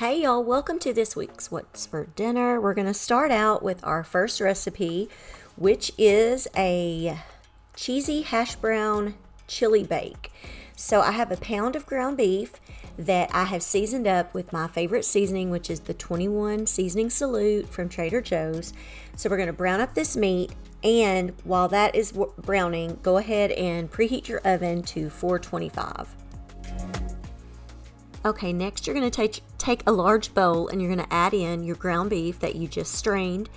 Hey y'all, welcome to this week's What's for Dinner. We're going to start out with our first recipe, which is a cheesy hash brown chili bake. So I have a pound of ground beef that I have seasoned up with my favorite seasoning, which is the 21 seasoning salute from Trader Joe's. So we're going to brown up this meat, and while that is browning, go ahead and preheat your oven to 425. Okay, next you're going to take a large bowl and you're going to add in your ground beef that you just strained.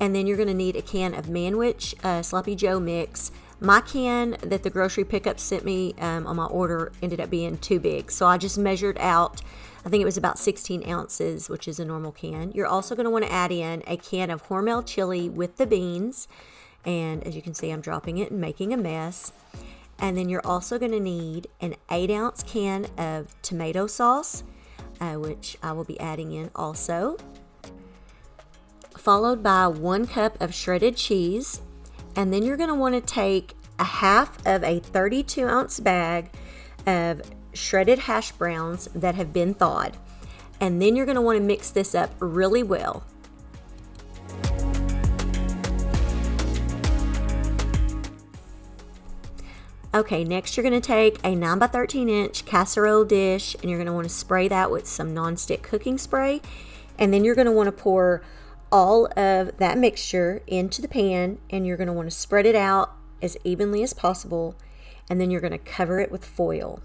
And then you're going to need a can of Manwich Sloppy Joe mix. My can that the grocery pickup sent me on my order ended up being too big. So I just measured out, I think it was about 16 ounces, which is a normal can. You're also going to want to add in a can of Hormel chili with the beans. And as you can see, I'm dropping it and making a mess. And then you're also going to need an 8-ounce can of tomato sauce, which I will be adding in also, followed by 1 cup of shredded cheese. And then you're going to want to take a half of a 32-ounce bag of shredded hash browns that have been thawed. And then you're going to want to mix this up really well. Okay, next you're going to take a 9 by 13 inch casserole dish and you're going to want to spray that with some nonstick cooking spray. And then you're going to want to pour all of that mixture into the pan and you're going to want to spread it out as evenly as possible. And then you're going to cover it with foil.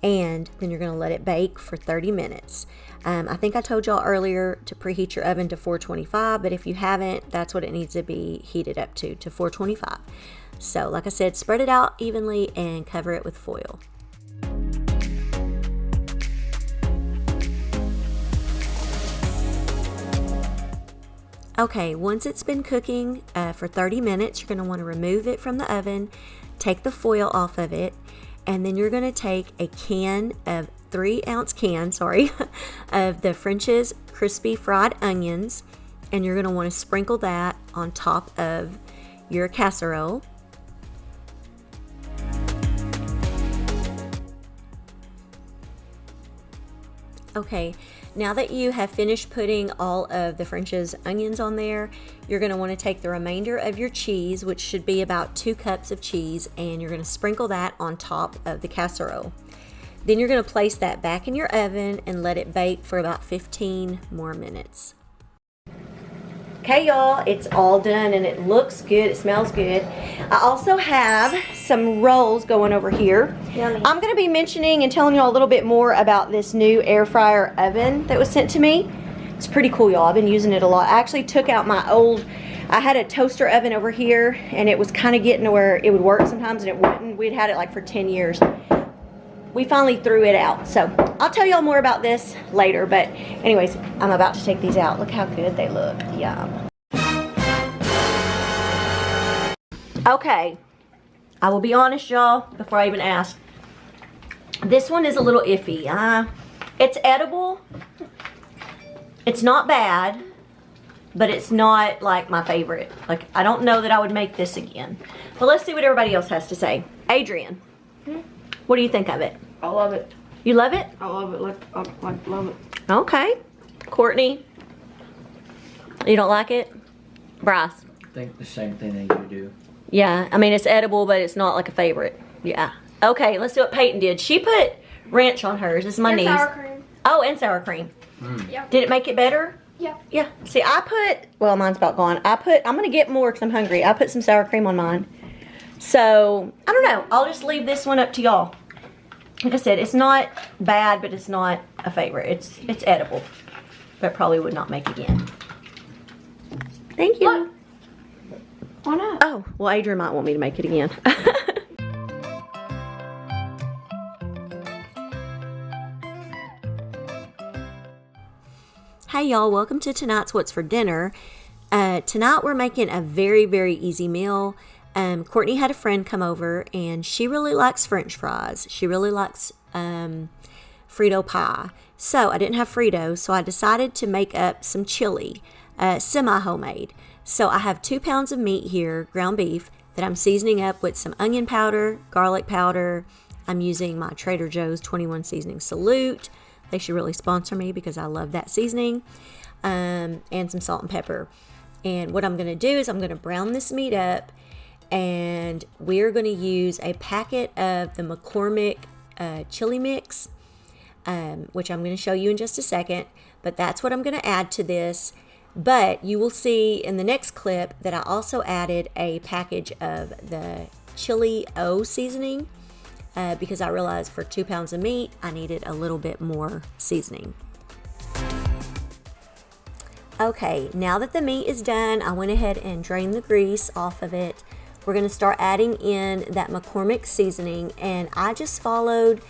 And then you're going to let it bake for 30 minutes. I think I told y'all earlier to preheat your oven to 425, but if you haven't, that's what it needs to be heated up to 425. So like I said, spread it out evenly and cover it with foil. Okay, once it's been cooking for 30 minutes, you're going to want to remove it from the oven, take the foil off of it, and then you're going to take a 3-ounce can of the French's crispy fried onions, and you're going to want to sprinkle that on top of your casserole. Okay, now that you have finished putting all of the French's onions on there, you're going to want to take the remainder of your cheese, which should be about 2 cups of cheese, and you're going to sprinkle that on top of the casserole. Then you're going to place that back in your oven and let it bake for about 15 more minutes. Okay, y'all, it's all done and it looks good. It smells good. I also have some rolls going over here. Yummy. I'm going to be mentioning and telling y'all a little bit more about this new air fryer oven that was sent to me. It's pretty cool, y'all. I've been using it a lot. I actually took out my old, I had a toaster oven over here and it was kind of getting to where it would work sometimes and it wouldn't. We'd had it like for 10 years. We finally threw it out. So I'll tell y'all more about this later. But anyways, I'm about to take these out. Look how good they look. Yum. Okay. I will be honest, y'all, before I even ask. This one is a little iffy. It's edible. It's not bad. But it's not like my favorite. Like, I don't know that I would make this again. But let's see what everybody else has to say. Adrian. What do you think of it? I love it. You love it? I love it. Like love it. Okay. Courtney? You don't like it? Bryce? I think the same thing that you do. Yeah. I mean, it's edible, but it's not like a favorite. Yeah. Okay, let's see what Peyton did. She put ranch on hers. This is my niece. Sour cream. Oh, and sour cream. Yeah. Did it make it better? Yeah. Yeah. See, I put, well, mine's about gone. I'm going to get more because I'm hungry. I put some sour cream on mine. So, I don't know. I'll just leave this one up to y'all. Like I said, it's not bad, but it's not a favorite. It's edible, but probably would not make again. Thank you. What? Why not? Oh, well, Adrian might want me to make it again. Hey, y'all. Welcome to tonight's What's for Dinner. Tonight, we're making a very, very easy meal. Courtney had a friend come over and she really likes French fries. She really likes Frito pie. So I didn't have Frito, so I decided to make up some chili, semi-homemade. So I have 2 pounds of meat here, ground beef, that I'm seasoning up with some onion powder, garlic powder. I'm using my Trader Joe's 21 seasoning salute, They should really sponsor me because I love that seasoning. And some salt and pepper. And what I'm going to do is I'm going to brown this meat up, and we're going to use a packet of the McCormick chili mix, which I'm going to show you in just a second. But that's what I'm going to add to this. But you will see in the next clip that I also added a package of the chili seasoning because I realized for 2 pounds of meat I needed a little bit more seasoning. Okay, now that the meat is done, I went ahead and drained the grease off of it. We're going to start adding in that McCormick seasoning, and I just followed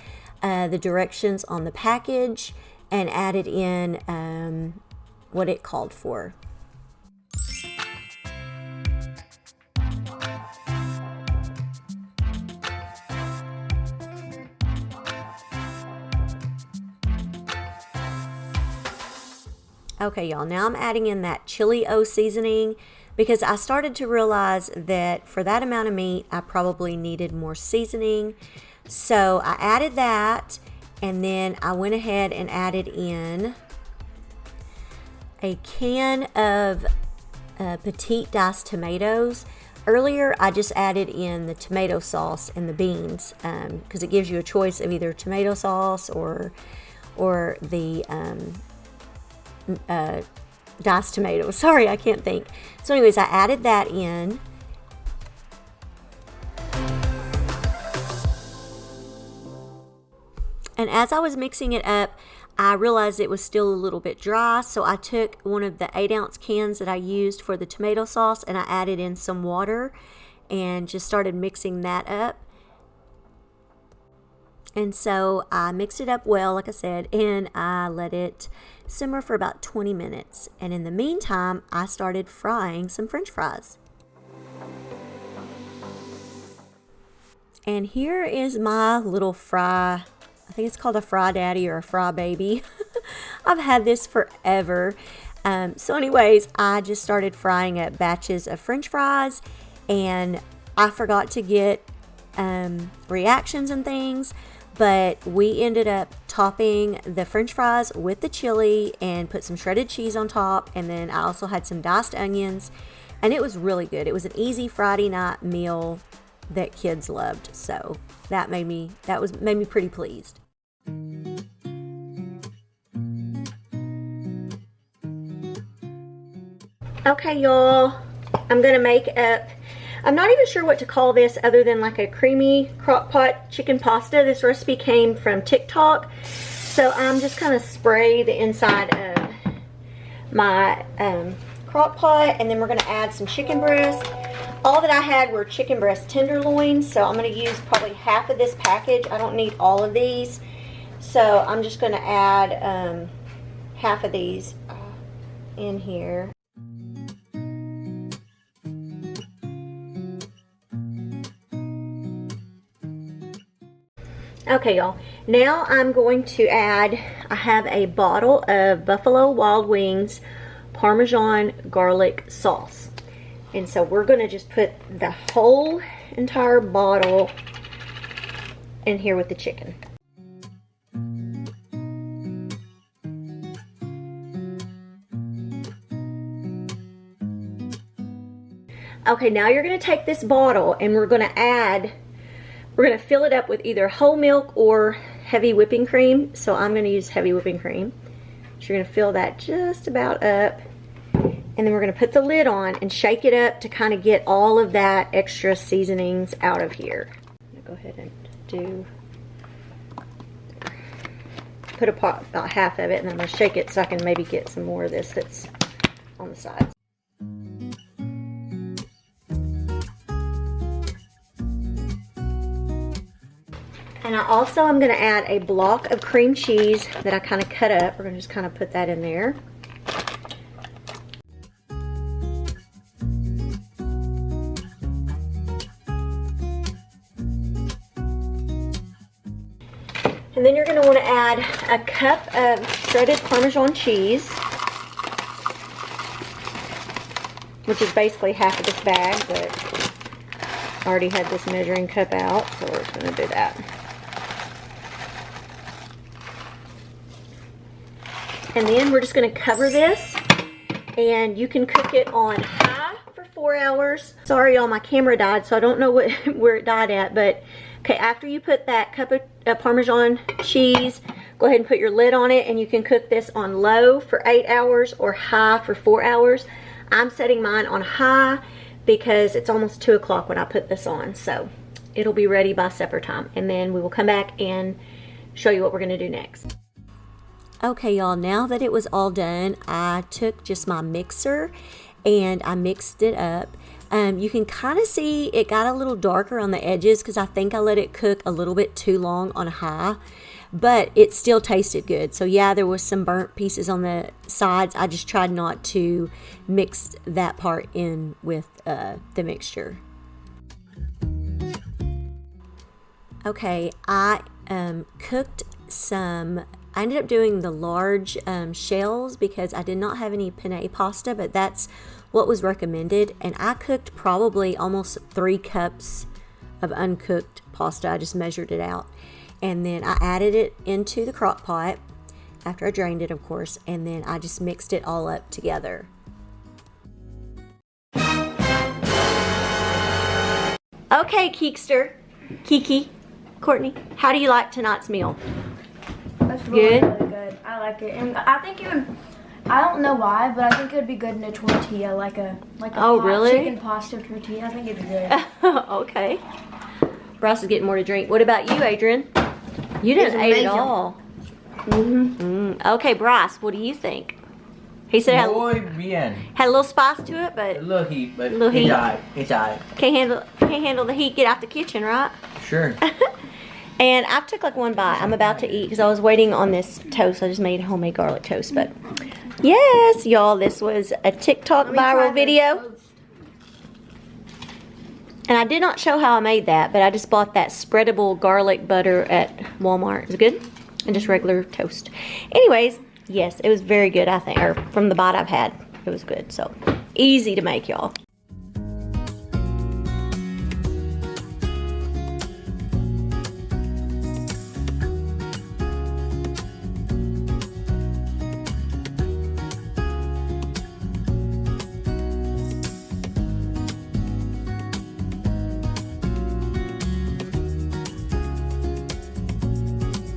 the directions on the package and added in what it called for. Okay, y'all, now I'm adding in that chili seasoning because I started to realize that for that amount of meat, I probably needed more seasoning. So I added that, and then I went ahead and added in a can of petite diced tomatoes. Earlier, I just added in the tomato sauce and the beans because it gives you a choice of either tomato sauce or the diced tomatoes. Sorry, I can't think. So anyways, I added that in. And as I was mixing it up, I realized it was still a little bit dry, so I took one of the 8-ounce cans that I used for the tomato sauce and I added in some water and just started mixing that up. And so I mixed it up well, like I said, and I let it simmer for about 20 minutes. And in the meantime, I started frying some French fries. And here is my little fry. I think it's called a fry daddy or a fry baby. I've had this forever. So anyways, I just started frying up batches of French fries, and I forgot to get reactions and things, but we ended up topping the French fries with the chili and put some shredded cheese on top, and then I also had some diced onions, and it was really good. It was an easy Friday night meal that kids loved, so that made me pretty pleased. Okay, y'all, I'm gonna make up, I'm not even sure what to call this other than like a creamy crock pot chicken pasta. This recipe came from TikTok, so I'm just gonna spray the inside of my crock pot, and then we're gonna add some chicken breast. All that I had were chicken breast tenderloins, so I'm going to use probably half of this package. I don't need all of these, so I'm just going to add half of these in here. Okay, y'all. Now I'm going to add, I have a bottle of Buffalo Wild Wings Parmesan garlic sauce. And so we're going to just put the whole entire bottle in here with the chicken. Okay, now you're going to take this bottle and we're going to fill it up with either whole milk or heavy whipping cream. So I'm going to use heavy whipping cream. So you're going to fill that just about up. And then we're going to put the lid on and shake it up to kind of get all of that extra seasonings out of here. I'm going to go ahead and put about half of it, and then I'm going to shake it so I can maybe get some more of this that's on the sides. And I also am going to add a block of cream cheese that I kind of cut up. We're going to just kind of put that in there. And then you're going to want to add a cup of shredded Parmesan cheese, which is basically half of this bag, but I already had this measuring cup out, so we're just going to do that. And then we're just gonna cover this, and you can cook it on high for 4 hours. Sorry, y'all, my camera died, so I don't know where it died at, but okay, after you put that cup of Parmesan cheese, go ahead and put your lid on it, and you can cook this on low for 8 hours or high for 4 hours. I'm setting mine on high because it's almost 2 o'clock when I put this on, so it'll be ready by supper time, and then we will come back and show you what we're gonna do next. Okay, y'all, now that it was all done, I took just my mixer and I mixed it up. You can kind of see it got a little darker on the edges because I think I let it cook a little bit too long on high, but it still tasted good. So yeah, there was some burnt pieces on the sides. I just tried not to mix that part in with the mixture. Okay, I cooked some. I ended up doing the large shells because I did not have any penne pasta, but that's what was recommended. And I cooked probably almost 3 cups of uncooked pasta. I just measured it out. And then I added it into the crock pot after I drained it, of course. And then I just mixed it all up together. Okay, Kiki, Courtney, how do you like tonight's meal? That's really, Good? really good. I like it, and I think it would. I don't know why, but I think it would be good in a tortilla, like a Oh, really? chicken pasta tortilla. I think it'd be good. Okay. Bryce is getting more to drink. What about you, Adrian? You didn't eat it all. Okay, Bryce, what do you think? He said it Muy bien. had a little spice to it, but A little heat, but Little heat. it's alright. It's alright. can't handle the heat. Get out the kitchen, right? Sure. And I took like one bite. I'm about to eat because I was waiting on this toast. I just made homemade garlic toast. But yes, y'all, this was a TikTok viral video. And I did not show how I made that, but I just bought that spreadable garlic butter at Walmart. It's good. And just regular toast. Anyways, yes, it was very good, I think. Or from the bite I've had, it was good. So easy to make, y'all.